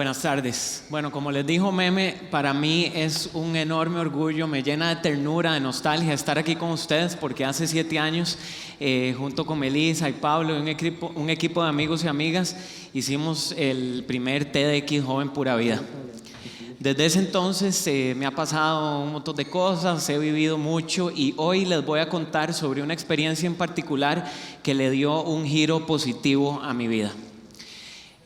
Buenas tardes. Bueno, como les dijo Meme, para mí es un enorme orgullo, me llena de ternura, de nostalgia estar aquí con ustedes porque hace 7 años, junto con Melissa y Pablo y un equipo de amigos y amigas, hicimos el primer TEDx Joven Pura Vida. Desde ese entonces me ha pasado un montón de cosas, he vivido mucho y hoy les voy a contar sobre una experiencia en particular que le dio un giro positivo a mi vida.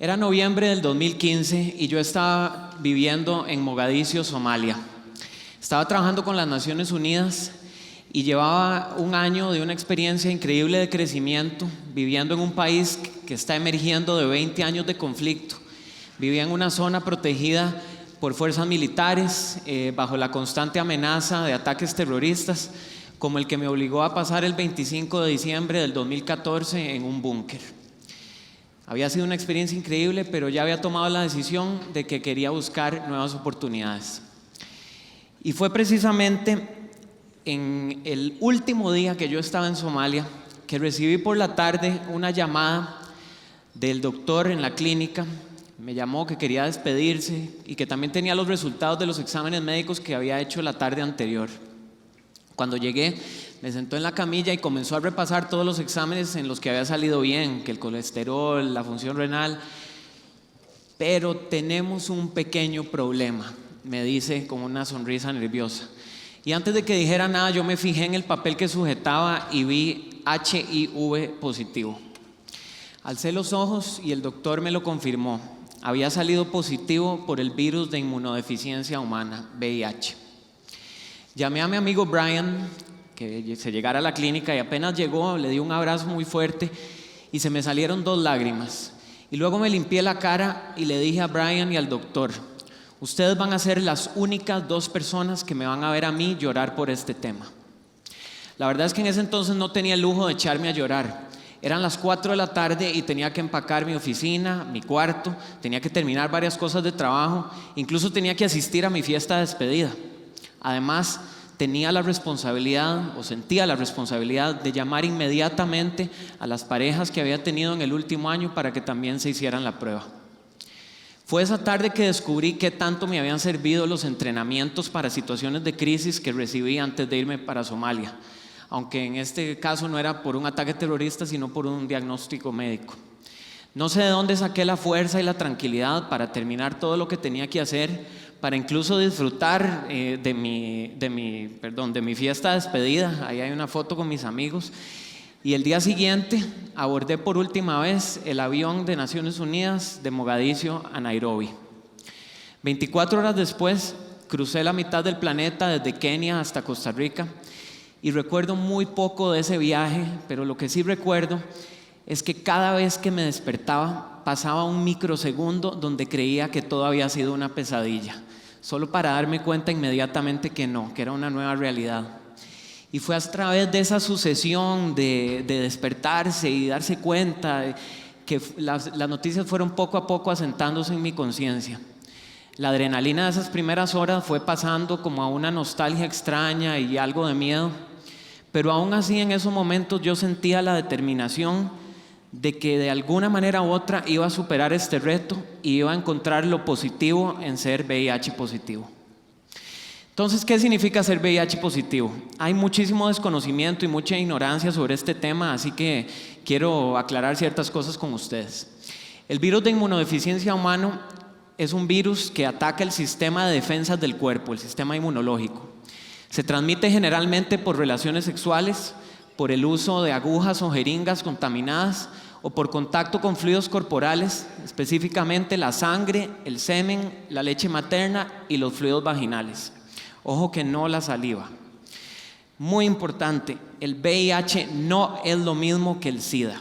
Era noviembre del 2015 y yo estaba viviendo en Mogadiscio, Somalia. Estaba trabajando con las Naciones Unidas y llevaba un año de una experiencia increíble de crecimiento, viviendo en un país que está emergiendo de 20 años de conflicto. Vivía en una zona protegida por fuerzas militares, bajo la constante amenaza de ataques terroristas, como el que me obligó a pasar el 25 de diciembre del 2014 en un búnker. Había sido una experiencia increíble, pero ya había tomado la decisión de que quería buscar nuevas oportunidades. Y fue precisamente en el último día que yo estaba en Somalia que recibí por la tarde una llamada del doctor en la clínica. Me llamó que quería despedirse y que también tenía los resultados de los exámenes médicos que había hecho la tarde anterior. Cuando llegué, me sentó en la camilla y comenzó a repasar todos los exámenes en los que había salido bien, que el colesterol, la función renal. Pero tenemos un pequeño problema, me dice con una sonrisa nerviosa. Y antes de que dijera nada, yo me fijé en el papel que sujetaba y vi HIV positivo. Alcé los ojos y el doctor me lo confirmó. Había salido positivo por el virus de inmunodeficiencia humana, VIH. Llamé a mi amigo Brian, que se llegara a la clínica, y apenas llegó le di un abrazo muy fuerte y se me salieron 2 lágrimas. Y luego me limpié la cara y le dije a Brian y al doctor: ustedes van a ser las únicas 2 personas que me van a ver a mí llorar por este tema. La verdad es que en ese entonces no tenía el lujo de echarme a llorar. Eran las 4 de la tarde y tenía que empacar mi oficina, mi cuarto, tenía que terminar varias cosas de trabajo, incluso tenía que asistir a mi fiesta de despedida. Además, tenía la responsabilidad, o sentía la responsabilidad, de llamar inmediatamente a las parejas que había tenido en el último año para que también se hicieran la prueba. Fue esa tarde que descubrí qué tanto me habían servido los entrenamientos para situaciones de crisis que recibí antes de irme para Somalia, aunque en este caso no era por un ataque terrorista, sino por un diagnóstico médico. No sé de dónde saqué la fuerza y la tranquilidad para terminar todo lo que tenía que hacer, para incluso disfrutar de mi fiesta de despedida. Ahí hay una foto con mis amigos. Y el día siguiente abordé por última vez el avión de Naciones Unidas de Mogadiscio a Nairobi. 24 horas después crucé la mitad del planeta desde Kenia hasta Costa Rica y recuerdo muy poco de ese viaje, pero lo que sí recuerdo es que cada vez que me despertaba pasaba un microsegundo donde creía que todo había sido una pesadilla, solo para darme cuenta inmediatamente que no, que era una nueva realidad. Y fue a través de esa sucesión de despertarse y darse cuenta que las noticias fueron poco a poco asentándose en mi conciencia. La adrenalina de esas primeras horas fue pasando como a una nostalgia extraña y algo de miedo, pero aún así en esos momentos yo sentía la determinación de que de alguna manera u otra iba a superar este reto y iba a encontrar lo positivo en ser VIH positivo. Entonces, ¿qué significa ser VIH positivo? Hay muchísimo desconocimiento y mucha ignorancia sobre este tema, así que quiero aclarar ciertas cosas con ustedes. El virus de inmunodeficiencia humano es un virus que ataca el sistema de defensas del cuerpo, el sistema inmunológico. Se transmite generalmente por relaciones sexuales, por el uso de agujas o jeringas contaminadas o por contacto con fluidos corporales, específicamente la sangre, el semen, la leche materna y los fluidos vaginales. Ojo que no la saliva. Muy importante, el VIH no es lo mismo que el SIDA.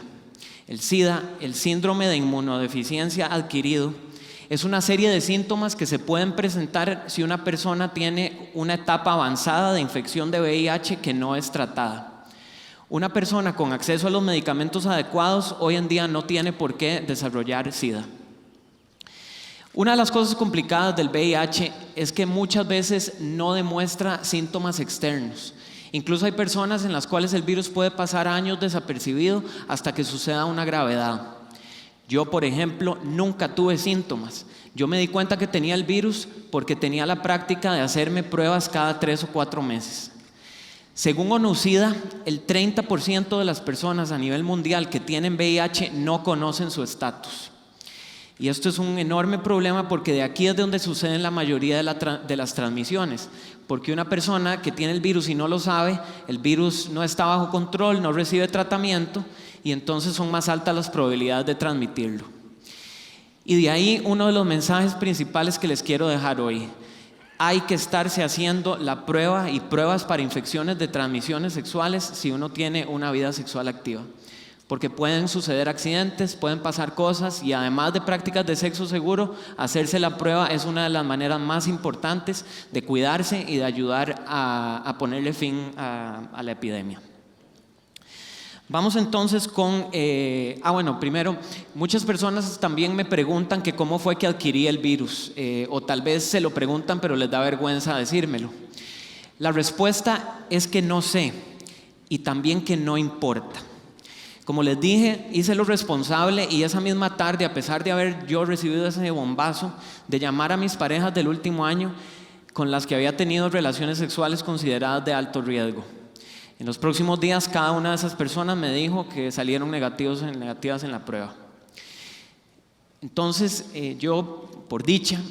El SIDA, el síndrome de inmunodeficiencia adquirido, es una serie de síntomas que se pueden presentar si una persona tiene una etapa avanzada de infección de VIH que no es tratada. Una persona con acceso a los medicamentos adecuados hoy en día no tiene por qué desarrollar SIDA. Una de las cosas complicadas del VIH es que muchas veces no demuestra síntomas externos. Incluso hay personas en las cuales el virus puede pasar años desapercibido hasta que suceda una gravedad. Yo, por ejemplo, nunca tuve síntomas. Yo me di cuenta que tenía el virus porque tenía la práctica de hacerme pruebas cada 3 o 4 meses. Según ONUCIDA, el 30% de las personas a nivel mundial que tienen VIH no conocen su estatus. Y esto es un enorme problema porque de aquí es de donde suceden la mayoría de las transmisiones. Porque una persona que tiene el virus y no lo sabe, el virus no está bajo control, no recibe tratamiento y entonces son más altas las probabilidades de transmitirlo. Y de ahí uno de los mensajes principales que les quiero dejar hoy. Hay que estarse haciendo la prueba y pruebas para infecciones de transmisiones sexuales si uno tiene una vida sexual activa. Porque pueden suceder accidentes, pueden pasar cosas y además de prácticas de sexo seguro, hacerse la prueba es una de las maneras más importantes de cuidarse y de ayudar a ponerle fin a la epidemia. Vamos entonces con, primero, muchas personas también me preguntan que cómo fue que adquirí el virus, o tal vez se lo preguntan pero les da vergüenza decírmelo. La respuesta es que no sé y también que no importa. Como les dije, hice lo responsable y esa misma tarde, a pesar de haber yo recibido ese bombazo, de llamar a mis parejas del último año con las que había tenido relaciones sexuales consideradas de alto riesgo. En los próximos días, cada una de esas personas me dijo que salieron negativas en la prueba. Entonces, yo, por dicha,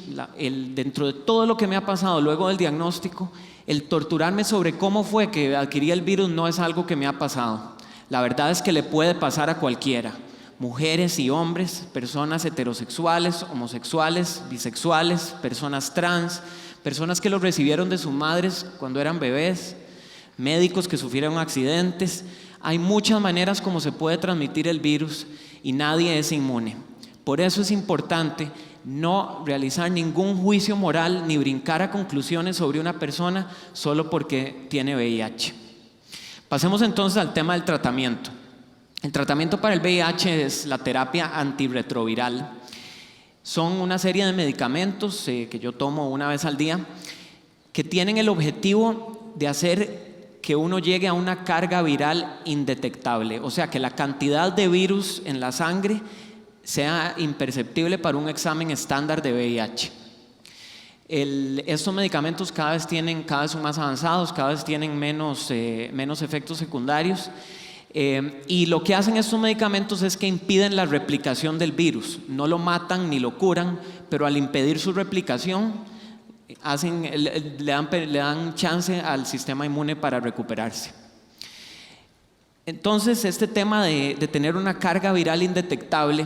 dentro de todo lo que me ha pasado luego del diagnóstico, el torturarme sobre cómo fue que adquirí el virus no es algo que me ha pasado. La verdad es que le puede pasar a cualquiera, mujeres y hombres, personas heterosexuales, homosexuales, bisexuales, personas trans, personas que lo recibieron de sus madres cuando eran bebés, médicos que sufrieron accidentes. Hay muchas maneras como se puede transmitir el virus y nadie es inmune. Por eso es importante no realizar ningún juicio moral ni brincar a conclusiones sobre una persona solo porque tiene VIH. Pasemos entonces al tema del tratamiento. El tratamiento para el VIH es la terapia antirretroviral. Son una serie de medicamentos que yo tomo una vez al día que tienen el objetivo de hacer que uno llegue a una carga viral indetectable, o sea, que la cantidad de virus en la sangre sea imperceptible para un examen estándar de VIH. Estos medicamentos cada vez son más avanzados, cada vez tienen menos efectos secundarios, y lo que hacen estos medicamentos es que impiden la replicación del virus. No lo matan ni lo curan, pero al impedir su replicación le dan chance al sistema inmune para recuperarse. Entonces, este tema de tener una carga viral indetectable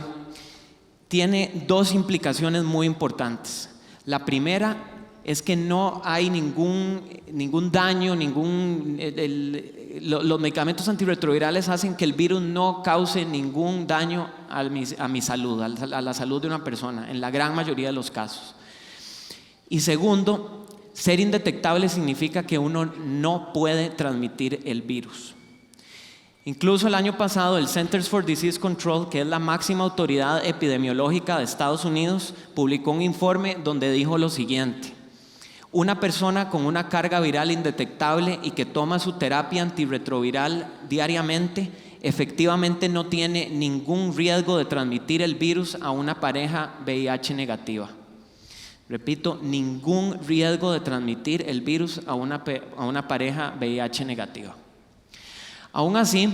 tiene dos implicaciones muy importantes. La primera es que no hay ningún daño, los medicamentos antirretrovirales hacen que el virus no cause ningún daño a mi salud, a la salud de una persona, en la gran mayoría de los casos. Y segundo, ser indetectable significa que uno no puede transmitir el virus. Incluso el año pasado el Centers for Disease Control, que es la máxima autoridad epidemiológica de Estados Unidos, publicó un informe donde dijo lo siguiente: una persona con una carga viral indetectable y que toma su terapia antirretroviral diariamente, efectivamente no tiene ningún riesgo de transmitir el virus a una pareja VIH negativa. Repito, ningún riesgo de transmitir el virus a una pareja VIH negativa. Aún así,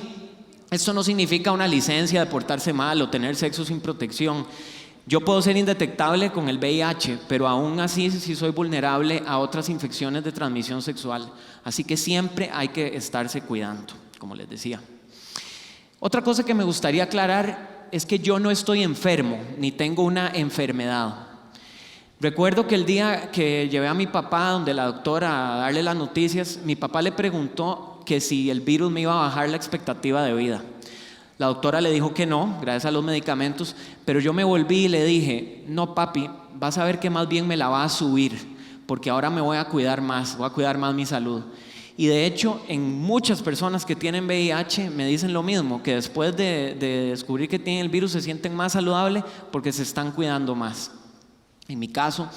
esto no significa una licencia de portarse mal o tener sexo sin protección. Yo puedo ser indetectable con el VIH, pero aún así sí soy vulnerable a otras infecciones de transmisión sexual. Así que siempre hay que estarse cuidando, como les decía. Otra cosa que me gustaría aclarar es que yo no estoy enfermo, ni tengo una enfermedad. Recuerdo que el día que llevé a mi papá donde la doctora a darle las noticias, mi papá le preguntó que si el virus me iba a bajar la expectativa de vida. La doctora le dijo que no, gracias a los medicamentos, pero yo me volví y le dije: no, papi, vas a ver que más bien me la va a subir, porque ahora me voy a cuidar más mi salud. Y de hecho, en muchas personas que tienen VIH me dicen lo mismo, que después de descubrir que tienen el virus se sienten más saludables porque se están cuidando más. En mi caso,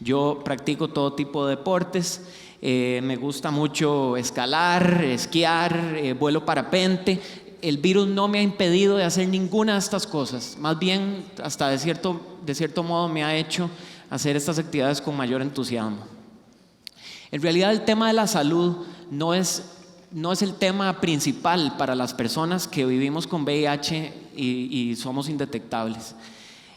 yo practico todo tipo de deportes, me gusta mucho escalar, esquiar, vuelo parapente. el virus no me ha impedido de hacer ninguna de estas cosas. Más bien, hasta de cierto modo me ha hecho hacer estas actividades con mayor entusiasmo. En realidad el tema de la salud no es el tema principal para las personas que vivimos con VIH y somos indetectables.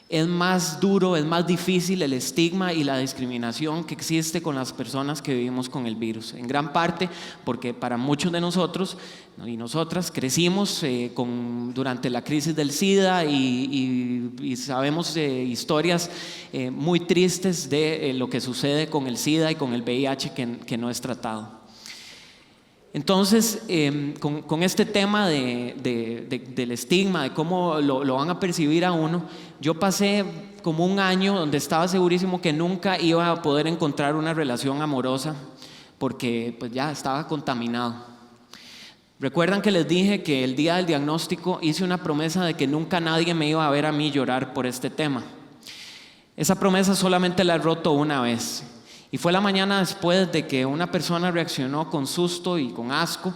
Es más duro, es más difícil el estigma y la discriminación que existe con las personas que vivimos con el virus. En gran parte porque para muchos de nosotros y nosotras crecimos durante la crisis del SIDA y sabemos historias muy tristes de lo que sucede con el SIDA y con el VIH que no es tratado. Entonces, con este tema del estigma, de cómo lo van a percibir a uno, yo pasé como un año donde estaba segurísimo que nunca iba a poder encontrar una relación amorosa porque pues ya estaba contaminado. Recuerdan que les dije que el día del diagnóstico hice una promesa de que nunca nadie me iba a ver a mí llorar por este tema. Esa promesa solamente la he roto una vez. Y fue la mañana después de que una persona reaccionó con susto y con asco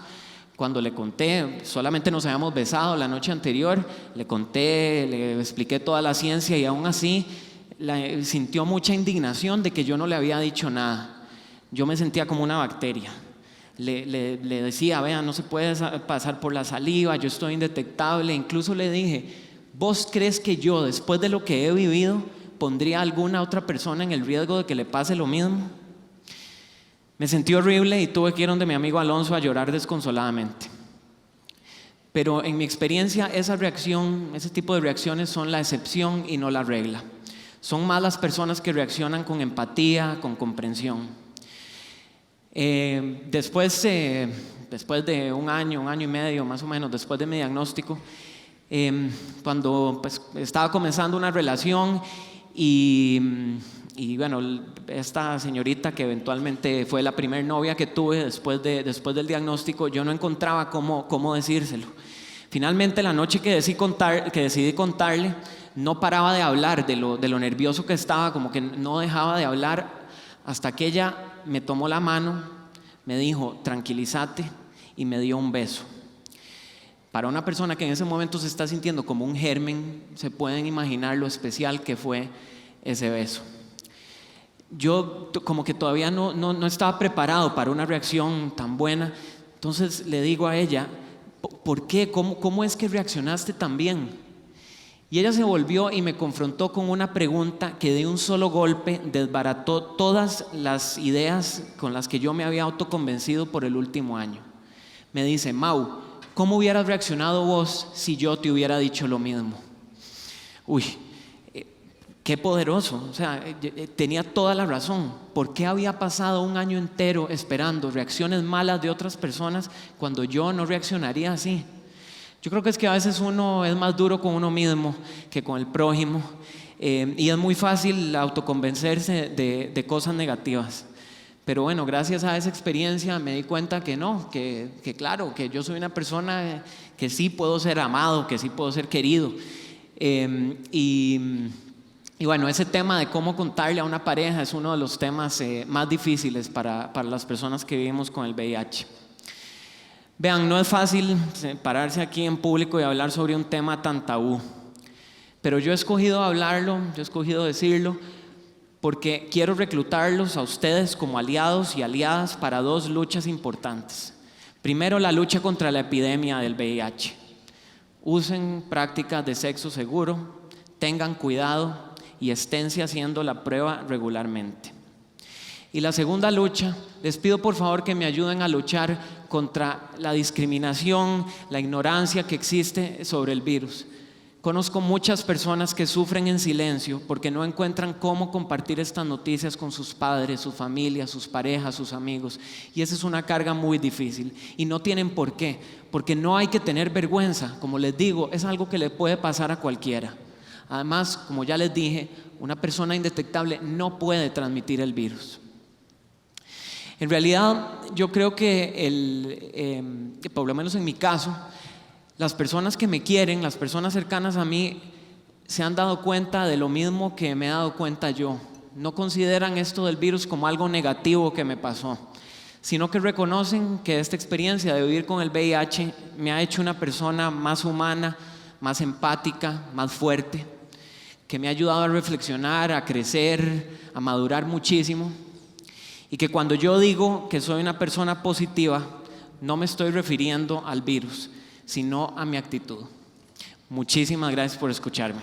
cuando le conté. Solamente nos habíamos besado la noche anterior, le conté, le expliqué toda la ciencia y aún así sintió mucha indignación de que yo no le había dicho nada. Yo me sentía como una bacteria. Le decía, vea, no se puede pasar por la saliva, yo estoy indetectable. Incluso le dije, ¿vos crees que yo, después de lo que he vivido, pondría a alguna otra persona en el riesgo de que le pase lo mismo? Me sentí horrible y tuve que ir donde mi amigo Alonso a llorar desconsoladamente. Pero en mi experiencia ese tipo de reacciones son la excepción y no la regla. Son más las personas que reaccionan con empatía, con comprensión. Después de un año y medio más o menos, después de mi diagnóstico, cuando pues, estaba comenzando una relación y bueno, esta señorita que eventualmente fue la primer novia que tuve después del diagnóstico, yo no encontraba cómo decírselo. Finalmente la noche que decidí contarle, no paraba de hablar de lo nervioso que estaba, como que no dejaba de hablar, hasta que ella me tomó la mano, me dijo, tranquilízate, y me dio un beso. Para una persona que en ese momento se está sintiendo como un germen, se pueden imaginar lo especial que fue ese beso. Yo como que todavía no estaba preparado para una reacción tan buena, entonces le digo a ella, ¿por qué? ¿Cómo es que reaccionaste tan bien? Y ella se volvió y me confrontó con una pregunta que de un solo golpe desbarató todas las ideas con las que yo me había autoconvencido por el último año. Me dice, Mau, ¿cómo hubieras reaccionado vos si yo te hubiera dicho lo mismo? Uy, qué poderoso. O sea, tenía toda la razón. ¿Por qué había pasado un año entero esperando reacciones malas de otras personas cuando yo no reaccionaría así? Yo creo que es que a veces uno es más duro con uno mismo que con el prójimo, y es muy fácil autoconvencerse de cosas negativas. Pero bueno, gracias a esa experiencia me di cuenta que no, que claro, que yo soy una persona que sí puedo ser amado, que sí puedo ser querido. Y bueno, ese tema de cómo contarle a una pareja es uno de los temas más difíciles para las personas que vivimos con el VIH. Vean, no es fácil pararse aquí en público y hablar sobre un tema tan tabú, pero yo he escogido hablarlo, yo he escogido decirlo, porque quiero reclutarlos a ustedes como aliados y aliadas para dos luchas importantes. Primero, la lucha contra la epidemia del VIH. Usen prácticas de sexo seguro, tengan cuidado y esténse haciendo la prueba regularmente. Y la segunda lucha, les pido por favor que me ayuden a luchar contra la discriminación, la ignorancia que existe sobre el virus. Conozco muchas personas que sufren en silencio porque no encuentran cómo compartir estas noticias con sus padres, sus familias, sus parejas, sus amigos. Y esa es una carga muy difícil. Y no tienen por qué, porque no hay que tener vergüenza. Como les digo, es algo que le puede pasar a cualquiera. Además, como ya les dije, una persona indetectable no puede transmitir el virus. En realidad, yo creo que por lo menos en mi caso, las personas que me quieren, las personas cercanas a mí, se han dado cuenta de lo mismo que me he dado cuenta yo. No consideran esto del virus como algo negativo que me pasó. sino que reconocen que esta experiencia de vivir con el VIH me ha hecho una persona más humana, más empática, más fuerte, que me ha ayudado a reflexionar, a crecer, a madurar muchísimo, y que cuando yo digo que soy una persona positiva, no me estoy refiriendo al virus, sino a mi actitud. Muchísimas gracias por escucharme.